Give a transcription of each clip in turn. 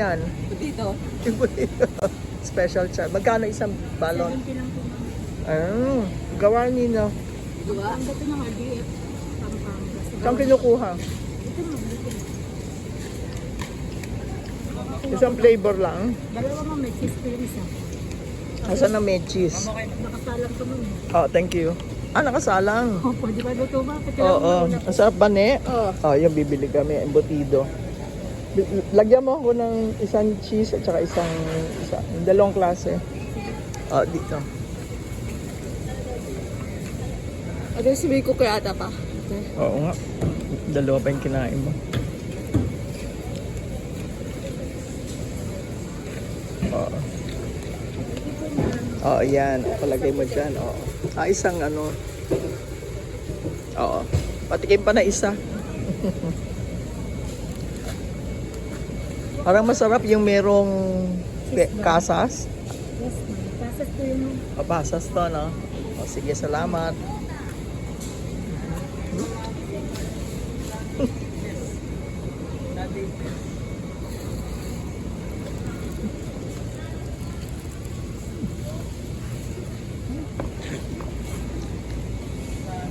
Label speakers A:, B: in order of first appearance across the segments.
A: Yan.
B: Dito.
A: Special charge. Magkano isang balon?
B: 70 lang po ma'am.
A: Ah, gawa nino.
B: Diba? Ang dato ng RDF. Pampanga.
A: Saan kinukuha?
B: Ito ma'am. Dito.
A: Isang flavor lang.
B: Dalawa ma'am. May cheese po yung isa.
A: Asan na may cheese?
B: Nakasalang ko ma'am.
A: Oh, thank you. Ah, nakasalang.
B: Opo, di ba luto ba?
A: Oo. Ang sarap ba, ne?
B: Oo.
A: Oh, yung bibili kami. Embutido. Lagyan mo ako ng isang cheese at saka yung dalawang klase. Oh, dito.
B: Ano sabihin ko kaya ata pa?
A: Oo nga. Dalawa pa yung kinain mo. Oo. Oo, yan. Palagay mo dyan. Oo. Ah, isang ano. Oo. Patikim pa na isa. Parang masarap yung merong kasas.
B: Yes ma'am. Pasas po yung
A: O, pasas to, no? O, sige, salamat.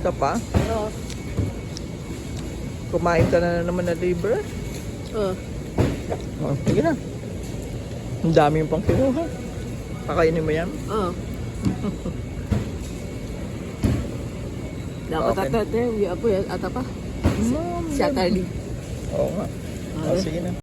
A: Ito pa?
B: Oo.
A: Kumain ka na naman na libre?
B: Oo.
A: O, sige na. Ang dami yung pang kinuha. Kakainin mo yan?
B: Oo. Dapat
A: Okay.
B: ata, uwi ako yan. Ata pa. Siya tali.
A: Oo nga. O, sige na.